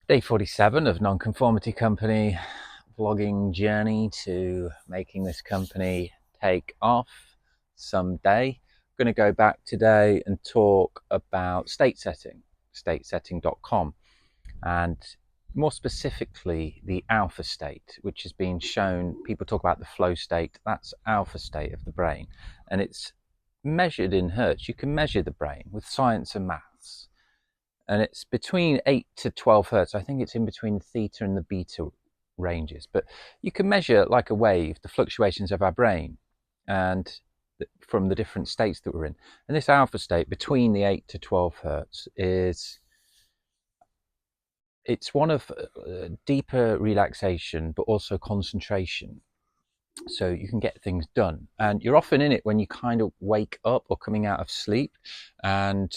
Day 47 of Nonconformity Company vlogging journey to making this company take off someday. I'm going to go back today and talk about state setting, statesetting.com, and more specifically the alpha state, which has been shown. People talk about the flow state. That's alpha state of the brain, and it's measured in hertz. You can measure the brain with science and maths, and it's between 8 to 12 hertz. I think it's in between the theta and the beta ranges, but you can measure, like a wave, the fluctuations of our brain and from the different states that we're in. And this alpha state between the 8 to 12 hertz it's one of deeper relaxation, but also concentration. So you can get things done, and you're often in it when you kind of wake up or coming out of sleep, and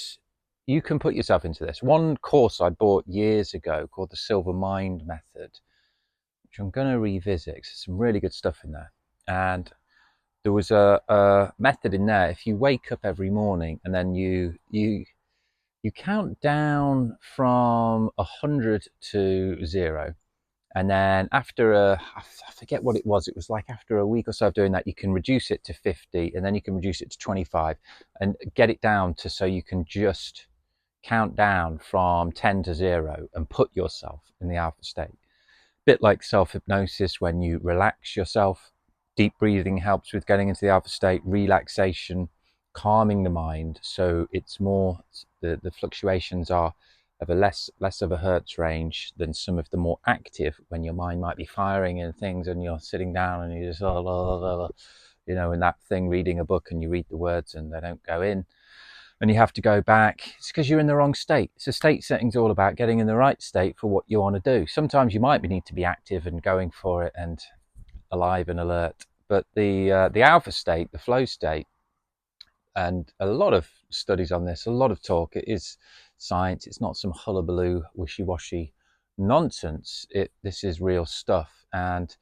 you can put yourself into this. One course I bought years ago called the Silver Mind Method, which I'm going to revisit because there's some really good stuff in there. And there was a method in there. If you wake up every morning and then you count down from 100 to 0, and then I forget what it was like after a week or so of doing that, you can reduce it to 50, and then you can reduce it to 25 and get it down to so you can just count down from 10 to 0 and put yourself in the alpha state. Bit like self-hypnosis. When you relax yourself, deep breathing helps with getting into the alpha state, relaxation, calming the mind, so it's more, the fluctuations are of a less of a hertz range than some of the more active, when your mind might be firing and things and you're sitting down and you just in that thing, reading a book, and you read the words and they don't go in and you have to go back. It's because you're in the wrong state. So state setting's all about getting in the right state for what you want to do. Sometimes you might need to be active and going for it and alive and alert, but the alpha state, the flow state, and a lot of studies on this, a lot of talk. It is science. It's not some hullabaloo, wishy-washy nonsense. This is real stuff, and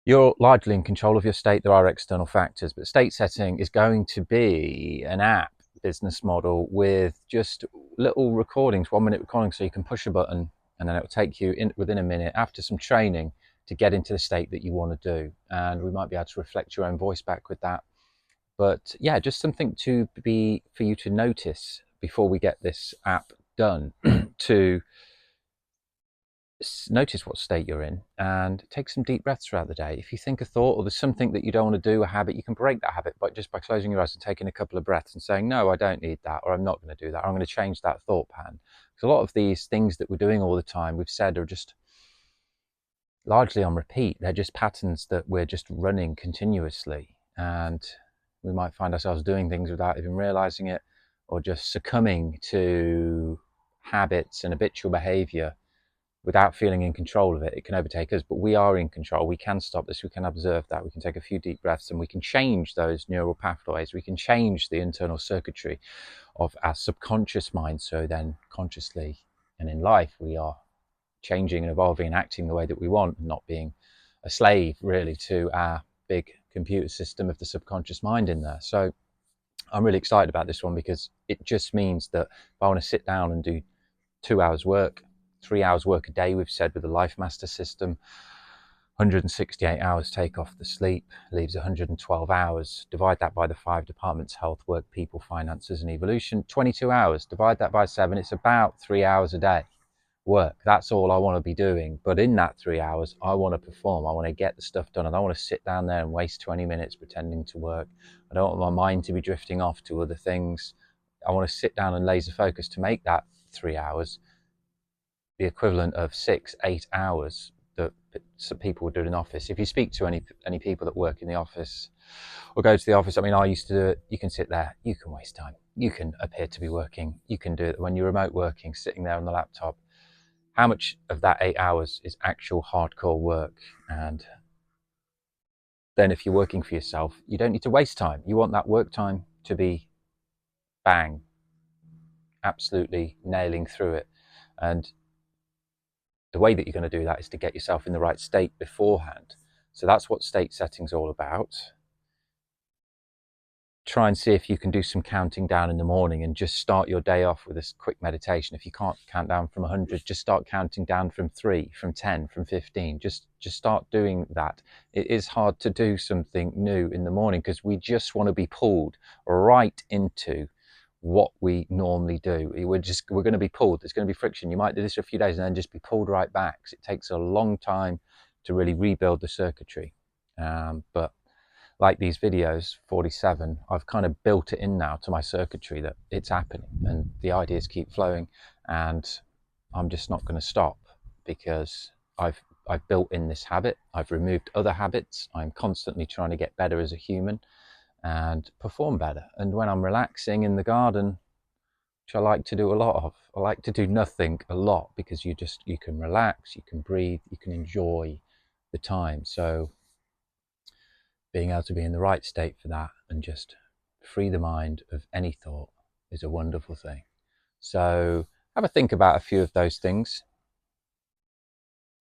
you're largely in control of your state. There are external factors, but state setting is going to be an app business model with just little recordings, 1 minute recordings, so you can push a button and then it will take you in within a minute, after some training, to get into the state that you want to do. And we might be able to reflect your own voice back with that. But yeah, just something for you to notice before we get this app done to notice what state you're in and take some deep breaths throughout the day. If you think a thought or there's something that you don't want to do, a habit, you can break that habit by closing your eyes and taking a couple of breaths and saying, no, I don't need that, or I'm not going to do that, or I'm going to change that thought pattern. Because a lot of these things that we're doing all the time, we've said, are just largely on repeat. They're just patterns that we're just running continuously, and we might find ourselves doing things without even realizing it, or just succumbing to habits and habitual behavior without feeling in control of it. It can overtake us, but we are in control. We can stop this. We can observe that. We can take a few deep breaths, and we can change those neural pathways. We can change the internal circuitry of our subconscious mind. So then consciously and in life, we are changing and evolving and acting the way that we want, and not being a slave really to our big computer system of the subconscious mind in there. So I'm really excited about this one, because it just means that if I want to sit down and do 2 hours work, 3 hours work a day, we've said with the Life Master system, 168 hours take off the sleep, leaves 112 hours. Divide that by the 5 departments: health, work, people, finances, and evolution. 22 hours. Divide that by 7. It's about 3 hours a day work. That's all I want to be doing. But in that 3 hours, I want to perform. I want to get the stuff done. I don't want to sit down there and waste 20 minutes pretending to work. I don't want my mind to be drifting off to other things. I want to sit down and laser focus to make that 3 hours the equivalent of 6-8 hours that some people would do in an office. If you speak to any people that work in the office or go to the office, I mean, I used to do it. You can sit there, you can waste time, you can appear to be working, you can do it when you're remote working, sitting there on the laptop. How much of that 8 hours is actual hardcore work? And then if you're working for yourself, you don't need to waste time. You want that work time to be bang, absolutely nailing through it. And the way that you're going to do that is to get yourself in the right state beforehand. So that's what state setting's all about. try and see if you can do some counting down in the morning and just start your day off with a quick meditation. If you can't count down from 100, just start counting down from 3, from 10, from 15. Just start doing that. It is hard to do something new in the morning because we just want to be pulled right into what we normally do. We're going to be pulled. There's going to be friction. You might do this for a few days and then just be pulled right back. It takes a long time to really rebuild the circuitry. But like these videos, 47, I've kind of built it in now to my circuitry that it's happening and the ideas keep flowing, and I'm just not going to stop because I've built in this habit. I've removed other habits. I'm constantly trying to get better as a human and perform better. And when I'm relaxing in the garden, which I like to do a lot of, I like to do nothing a lot because you can relax, you can breathe, you can enjoy the time. So being able to be in the right state for that and just free the mind of any thought is a wonderful thing. So have a think about a few of those things.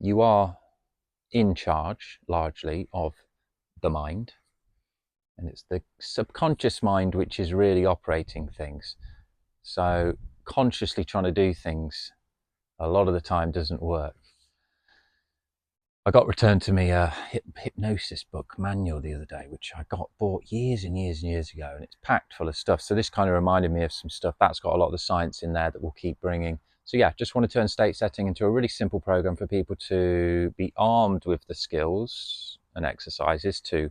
You are in charge largely of the mind, and it's the subconscious mind which is really operating things. So consciously trying to do things a lot of the time doesn't work. I got returned to me a hypnosis book manual the other day, which I bought years and years and years ago, and it's packed full of stuff. So this kind of reminded me of some stuff that's got a lot of the science in there that we'll keep bringing. So yeah, just want to turn state setting into a really simple program for people to be armed with the skills and exercises to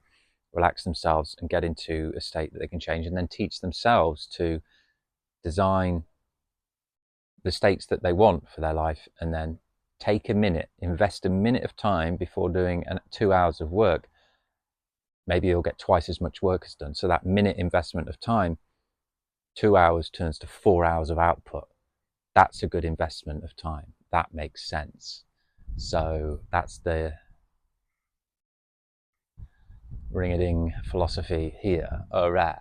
relax themselves and get into a state that they can change, and then teach themselves to design the states that they want for their life, and then take a minute, invest a minute of time before doing 2 hours of work. Maybe you'll get twice as much work as done. So that minute investment of time, 2 hours turns to 4 hours of output. That's a good investment of time. That makes sense. So that's the ring-a-ding philosophy here. All right.